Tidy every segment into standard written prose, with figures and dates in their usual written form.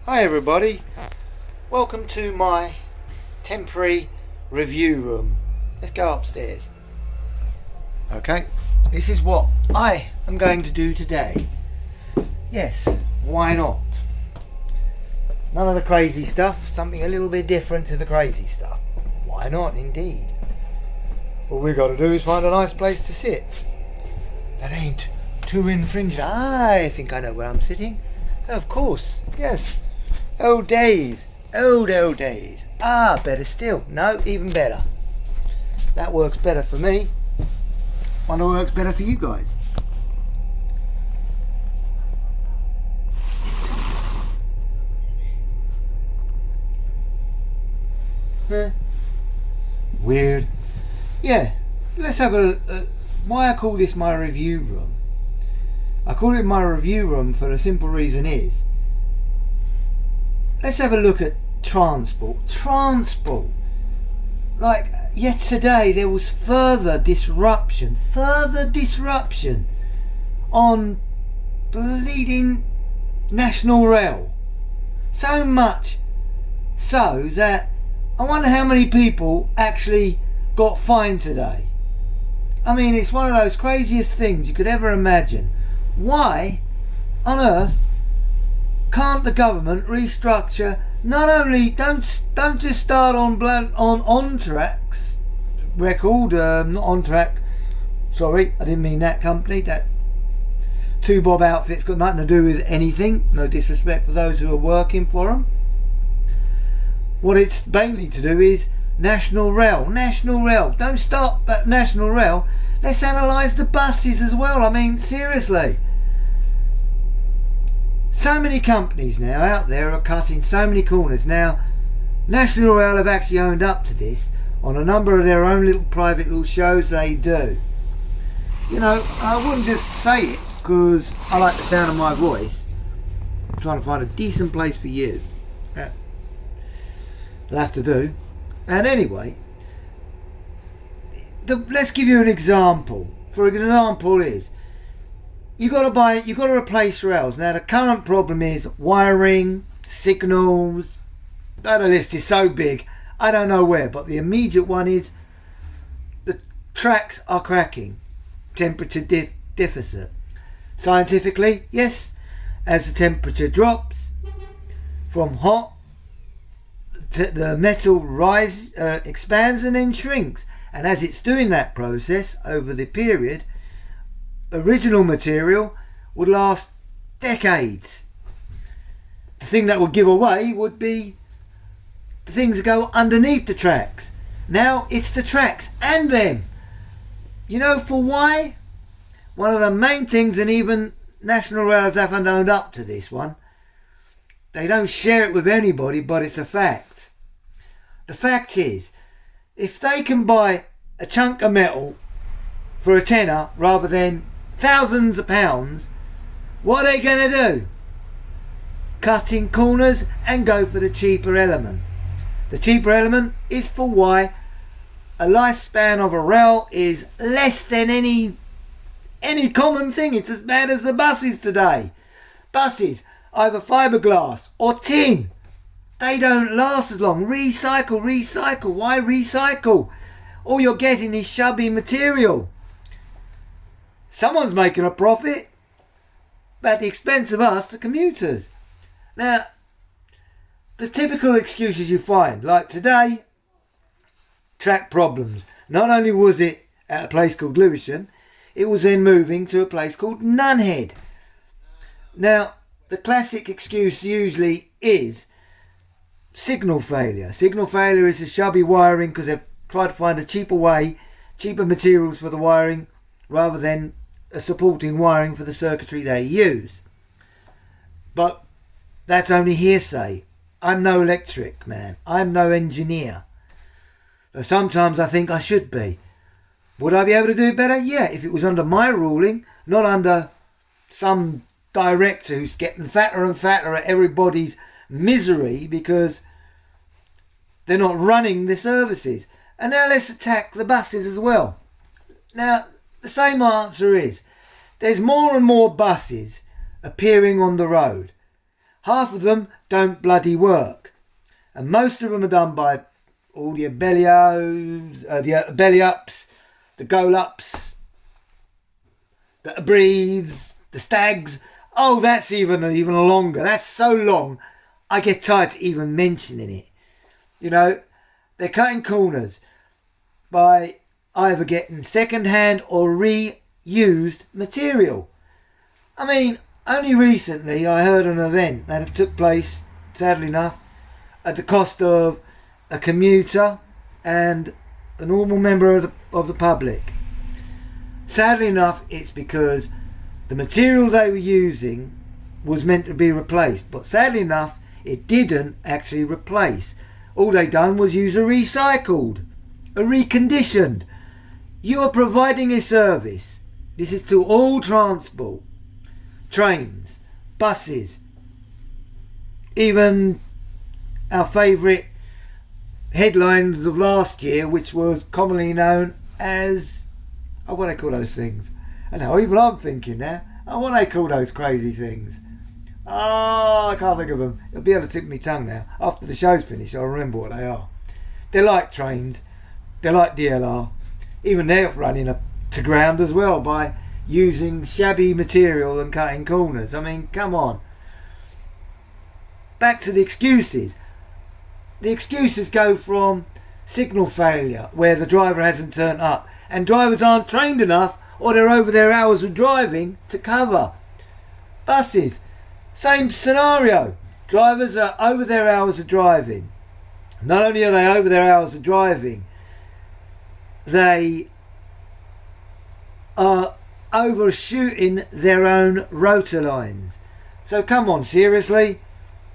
Hi everybody, welcome to my temporary review room. Let's go upstairs. Okay, this is what I am going to do today. Yes, why not? None of the crazy stuff, something a little bit different to the crazy stuff. Why not, indeed? All we got to do is find a nice place to sit that ain't too infringing. I think I know where I'm sitting. Of course, yes. Old days, old days. Better still. No, even better. That works better for me. Wonder what works better for you guys. Weird. Yeah, let's have why I call this my review room. I call it my review room for the simple reason is, let's have a look at transport. Like, yet today there was further disruption on bleeding National Rail. So much so that I wonder how many people actually got fined today. I mean, it's one of those craziest things you could ever imagine. Why on earth can't the government restructure? Not only don't just start on tracks record, not on track. Sorry, I didn't mean that company. That two bob outfit's got nothing to do with anything. No disrespect for those who are working for them. What it's mainly to do is National Rail. Don't stop at National Rail. Let's analyse the buses as well. I mean, seriously. So many companies now out there are cutting so many corners. Now, National Rail have actually owned up to this on a number of their own little private little shows they do. You know, I wouldn't just say it because I like the sound of my voice. I'm trying to find a decent place for you. I'll have to do. And anyway, let's give you an example. For example is, you got to replace rails. Now the current problem is wiring, signals. The list is so big, I don't know where, but the immediate one is the tracks are cracking. Temperature deficit. Scientifically, yes, as the temperature drops from hot, the metal expands and then shrinks, and as it's doing that process over the period, original material would last decades. The thing that would give away would be the things that go underneath the tracks. Now it's the tracks and them. You know for why? One of the main things, and even National Rails haven't owned up to this one, they don't share it with anybody, but it's a fact. The fact is, if they can buy a chunk of metal for a tenner rather than thousands of pounds, what are they going to do? Cutting corners and go for the cheaper element. The cheaper element is for why a lifespan of a rail is less than any common thing. It's as bad as the buses today. Buses, either fiberglass or tin. They don't last as long. Recycle. Why recycle? All you're getting is shabby material. Someone's making a profit at the expense of us, the commuters. Now, the typical excuses you find, like today, track problems. Not only was it at a place called Lewisham, it was then moving to a place called Nunhead. Now, the classic excuse usually is signal failure. Signal failure is a shabby wiring because they've tried to find a cheaper materials for the wiring rather than a supporting wiring for the circuitry they use. But that's only hearsay. I'm no electric man. I'm no engineer. Though sometimes I think I should be. Would I be able to do it better? Yeah, if it was under my ruling, not under some director who's getting fatter and fatter at everybody's misery because they're not running the services. And now let's attack the buses as well. Now, the same answer is, there's more and more buses appearing on the road. half of them don't bloody work. And most of them are done by all the the belly ups, the goal ups, the breathes, the stags. Oh, that's even longer. That's so long, I get tired to even mentioning it. You know, they're cutting corners by either getting second-hand or reused material. I mean, only recently I heard an event that took place, sadly enough, at the cost of a commuter and a normal member of the public. Sadly enough, it's because the material they were using was meant to be replaced, but sadly enough, it didn't actually replace. All they done was use a recycled, a reconditioned. You are providing a service. This is to all transport, trains, buses, even our favourite headlines of last year, which was commonly known as, what do they call those things? I know, even I'm thinking now, what do they call those crazy things? I can't think of them. It'll be able to tip my tongue now. After the show's finished, I'll remember what they are. They're like trains. They're like DLR. Even they're running up to ground as well by using shabby material and cutting corners. I mean, come on. Back to the excuses. The excuses go from signal failure, where the driver hasn't turned up, and drivers aren't trained enough, or they're over their hours of driving to cover. Buses. Same scenario. Drivers are over their hours of driving. Not only are they over their hours of driving, they are overshooting their own rotor lines. So come on, seriously?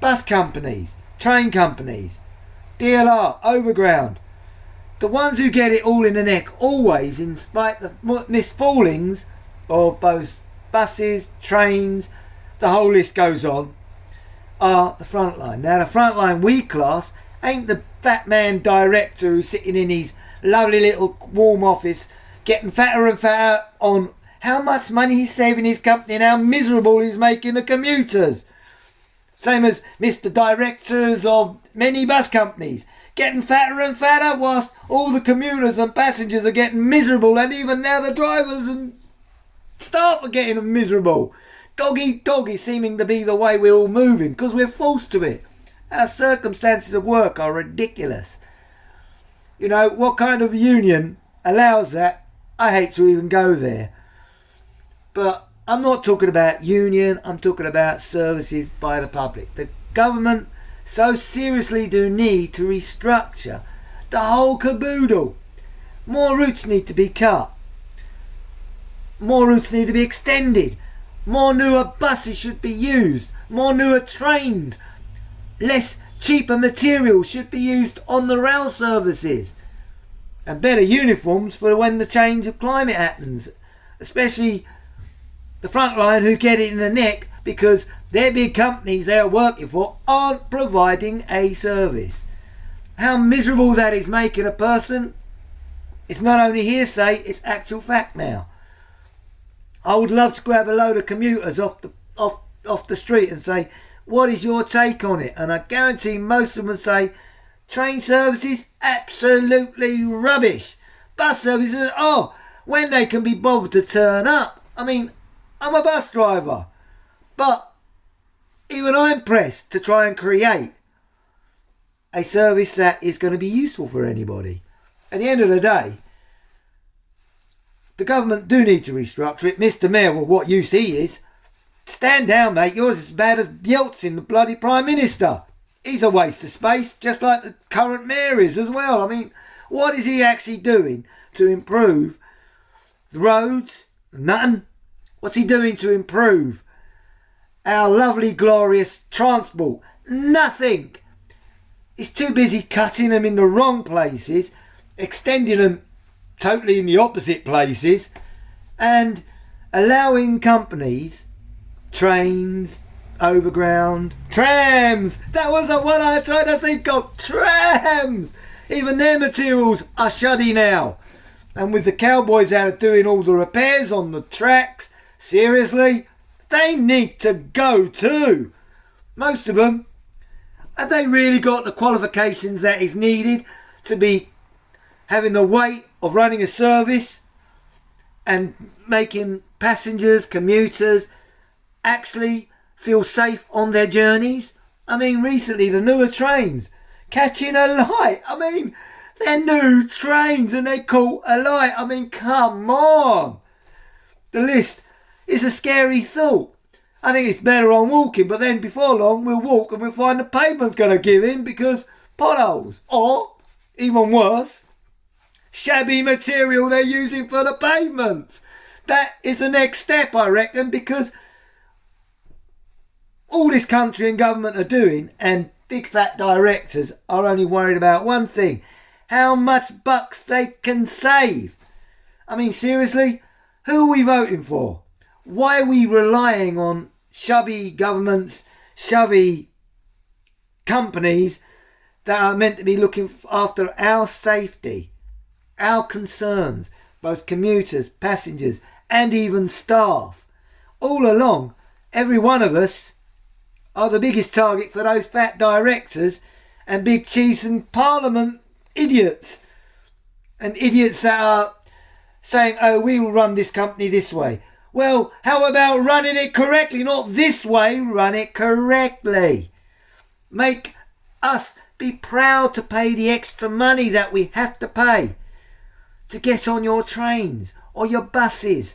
Bus companies, train companies, DLR, overground. The ones who get it all in the neck, always, in spite of misfallings of both buses, trains, the whole list goes on, are the front line. Now, the front line we class ain't the fat man director who's sitting in his lovely little warm office getting fatter and fatter on how much money he's saving his company and how miserable he's making the commuters. Same as Mr. Directors of many bus companies getting fatter and fatter whilst all the commuters and passengers are getting miserable, and even now the drivers and staff are getting miserable. Dog eat dog is seeming to be the way we're all moving because we're forced to it. Our circumstances of work are ridiculous. You know, what kind of union allows that? I hate to even go there. But I'm not talking about union, I'm talking about services by the public. The government so seriously do need to restructure the whole caboodle. More routes need to be cut. More routes need to be extended. More newer buses should be used. More newer trains. Less cheaper material should be used on the rail services. And better uniforms for when the change of climate happens. Especially the front line who get it in the neck because their big companies they're working for aren't providing a service. How miserable that is making a person, it's not only hearsay, it's actual fact now. I would love to grab a load of commuters off the street and say, what is your take on it? And I guarantee most of them would say, train services, absolutely rubbish. Bus services, when they can be bothered to turn up. I mean, I'm a bus driver, but even I'm pressed to try and create a service that is going to be useful for anybody. At the end of the day, the government do need to restructure it. Mr. Mayor, well, what you see is, stand down, mate. Yours is as bad as Yeltsin, the bloody Prime Minister. He's a waste of space, just like the current mayor is as well. I mean, what is he actually doing to improve the roads? Nothing. What's he doing to improve our lovely, glorious transport? Nothing. He's too busy cutting them in the wrong places, extending them totally in the opposite places, and allowing companies, trains, overground, trams. That was the one I tried to think of. Trams. Even their materials are shoddy now. And with the cowboys out doing all the repairs on the tracks, seriously, they need to go too. Most of them, have they really got the qualifications that is needed to be having the weight of running a service and making passengers, commuters actually feel safe on their journeys? I mean, recently the newer trains catching a light. I mean, they're new trains and they caught a light. I mean, come on. The list is a scary thought. I think it's better on walking, but then before long we'll walk and we'll find the pavement's going to give in because potholes. Or, even worse, shabby material they're using for the pavements. That is the next step, I reckon, because all this country and government are doing, and big fat directors are only worried about one thing: how much bucks they can save. I mean, seriously, who are we voting for? Why are we relying on shabby governments, shabby companies that are meant to be looking after our safety, our concerns, both commuters, passengers, and even staff? All along, every one of us are the biggest target for those fat directors and big chiefs and parliament idiots. And idiots that are saying, oh, we will run this company this way. Well, how about running it correctly? Not this way, run it correctly. Make us be proud to pay the extra money that we have to pay to get on your trains or your buses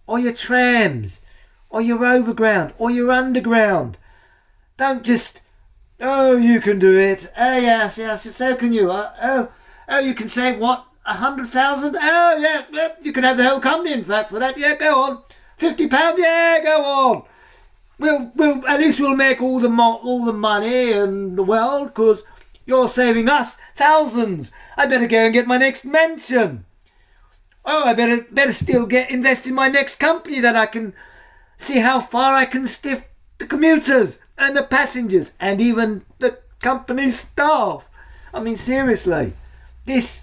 or your trams or your overground or your underground. Don't just, oh, you can do it. Oh, yes, so can you. Oh, you can save what? 100,000? Oh, yeah, you can have the whole company, in fact, for that. Yeah, go on. £50? Yeah, go on. We'll at least we'll make all the money in the world because you're saving us thousands. I better go and get my next mansion. Oh, I better still invest in my next company that I can see how far I can stiff the commuters and the passengers and even the company staff. I mean, seriously, this,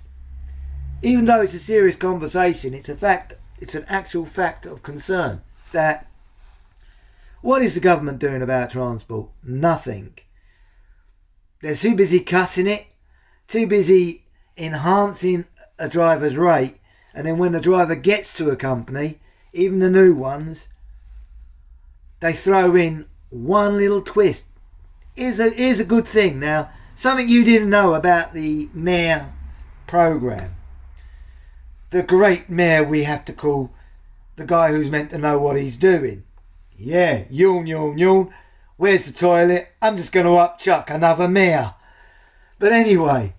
even though it's a serious conversation, it's an actual fact of concern that what is the government doing about transport? Nothing. They're too busy cutting it, too busy enhancing a driver's rate, and then when the driver gets to a company, even the new ones, they throw in one little twist. Here's a good thing. Now, something you didn't know about the mayor programme. The great mayor we have to call the guy who's meant to know what he's doing. Yeah, yawn. Where's the toilet? I'm just going to upchuck another mayor. But anyway,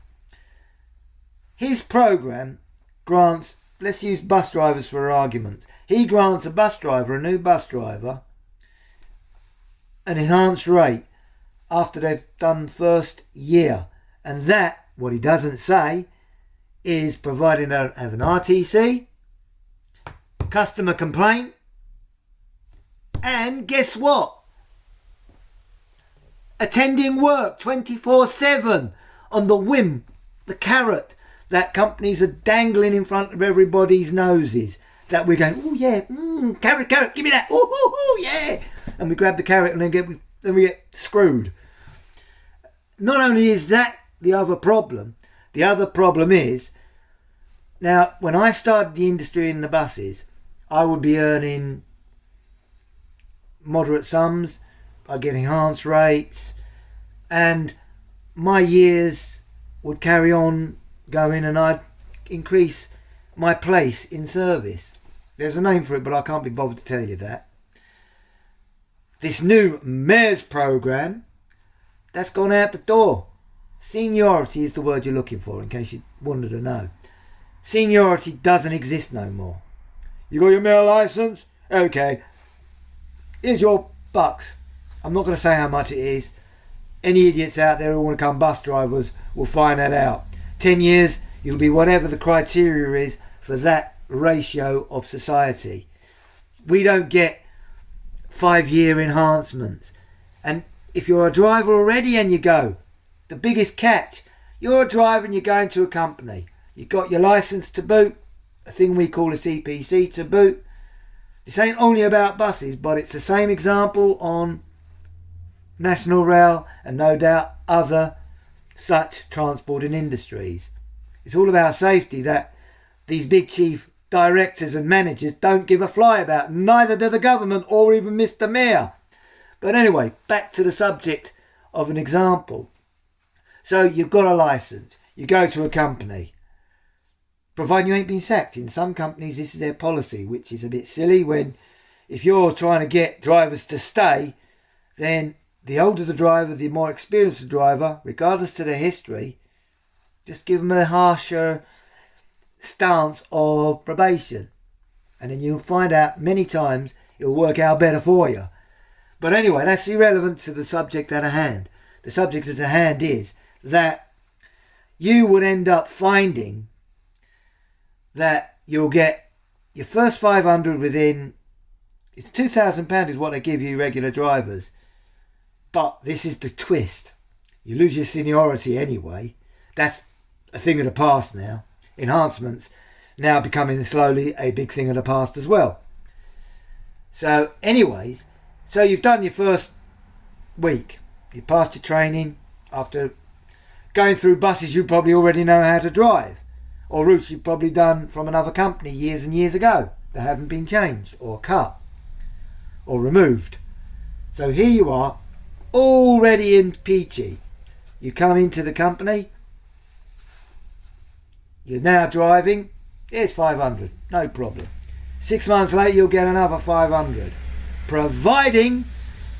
his programme grants, let's use bus drivers for arguments. He grants a new bus driver, an enhanced rate after they've done first year. And that, what he doesn't say, is providing they don't have an RTC, customer complaint, and guess what? Attending work 24/7 on the whim, the carrot that companies are dangling in front of everybody's noses. That we're going, oh yeah, carrot, give me that, ooh, yeah. And we grab the carrot and then we get screwed. Not only is that the other problem is, now when I started the industry in the buses, I would be earning moderate sums, I'd get enhanced rates, and my years would carry on going and I'd increase my place in service. There's a name for it, but I can't be bothered to tell you that. This new mayor's programme, that's gone out the door. Seniority is the word you're looking for, in case you wanted to know. Seniority doesn't exist no more. You got your mayor licence? Okay. Here's your bucks. I'm not going to say how much it is. Any idiots out there who want to become bus drivers will find that out. 10 years, you'll be whatever the criteria is for that ratio of society. We don't get 5-year enhancements. And if you're a driver already and you go, the biggest catch, you're a driver and you're going to a company. You've got your licence to boot, a thing we call a CPC to boot. This ain't only about buses, but it's the same example on National Rail, and no doubt other such transporting industries. It's all about safety that these big chief directors and managers don't give a fly about. Neither do the government or even Mr. Mayor. But anyway, back to the subject of an example. So you've got a licence. You go to a company. Providing you ain't been sacked. In some companies this is their policy, which is a bit silly when if you're trying to get drivers to stay, then the older the driver, the more experienced the driver, regardless to their history, just give them a harsher stance of probation. And then you'll find out many times it'll work out better for you. But anyway, that's irrelevant to the subject at hand. The subject at hand is that you would end up finding that you'll get your first 500 within, it's £2,000 is what they give you regular drivers. But this is the twist. You lose your seniority anyway. That's a thing of the past now. Enhancements now becoming slowly a big thing of the past as well. So anyways, so you've done your first week. You passed your training after going through buses you probably already know how to drive. Or routes you've probably done from another company years and years ago that haven't been changed or cut or removed. So here you are, already in peachy. You come into the company, you're now driving, here's 500, no problem. 6 months later you'll get another 500. Providing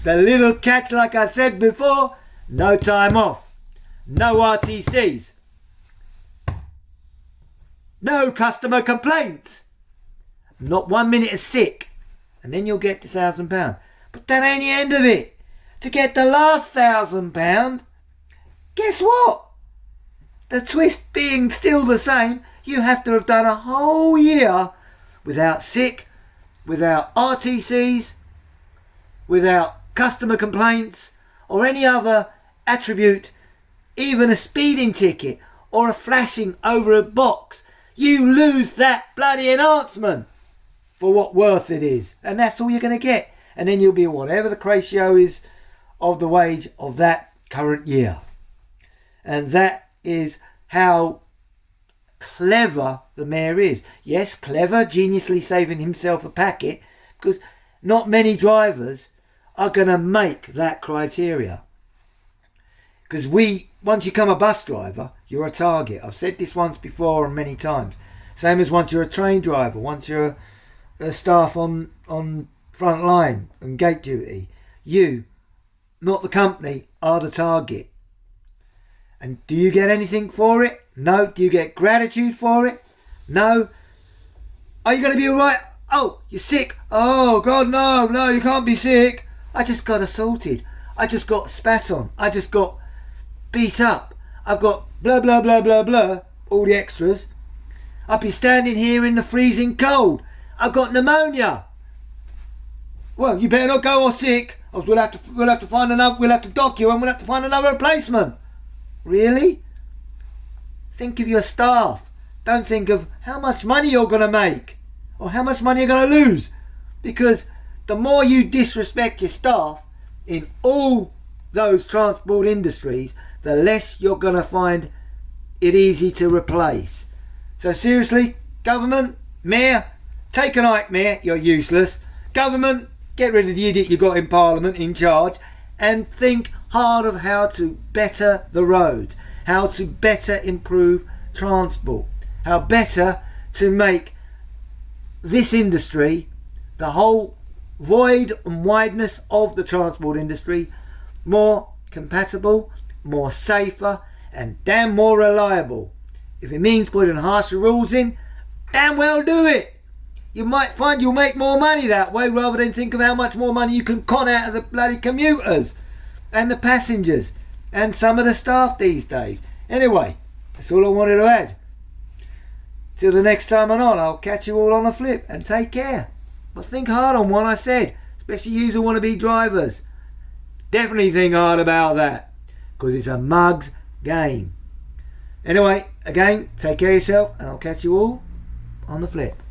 the little catch, like I said before, no time off, no RTCs, no customer complaints, not 1 minute of sick, and then you'll get the £1,000. But that ain't the end of it. To get the last £1,000, guess what? The twist being still the same, you have to have done a whole year without sick, without RTCs, without customer complaints, or any other attribute, even a speeding ticket or a flashing over a box. You lose that bloody enhancement for what worth it is, and that's all you're going to get. And then you'll be whatever the ratio is of the wage of that current year. And that is how clever the mayor is. Yes, clever, geniusly saving himself a packet, because not many drivers are going to make that criteria. Because once you become a bus driver, you're a target. I've said this once before and many times. Same as once you're a train driver, once you're a staff on front line and gate duty. You, not the company, are the target. And do you get anything for it? No. Do you get gratitude for it? No. Are you going to be alright? Oh, you're sick. Oh, God, no, you can't be sick. I just got assaulted. I just got spat on. I just got beat up. I've got blah, blah, blah, blah, blah. All the extras. I'll be standing here in the freezing cold. I've got pneumonia. Well, you better not go or sick. Or we'll have to find another. We'll have to dock you, and we'll have to find another replacement. Really? Think of your staff. Don't think of how much money you're going to make or how much money you're going to lose. Because the more you disrespect your staff in all those transport industries, the less you're going to find it easy to replace. So seriously, government, mayor, take a nightmare, you're useless. Government, get rid of the idiot you got in Parliament in charge and think hard of how to better the roads, how to better improve transport, how better to make this industry, the whole void and wideness of the transport industry, more compatible, more safer and damn more reliable. If it means putting harsher rules in, damn well do it. You might find you'll make more money that way rather than think of how much more money you can con out of the bloody commuters and the passengers and some of the staff these days. Anyway, that's all I wanted to add. Till the next time I'm on, I'll catch you all on a flip and take care. But think hard on what I said, especially you who want to be drivers. Definitely think hard about that, because it's a mug's game. Anyway, again, take care of yourself and I'll catch you all on the flip.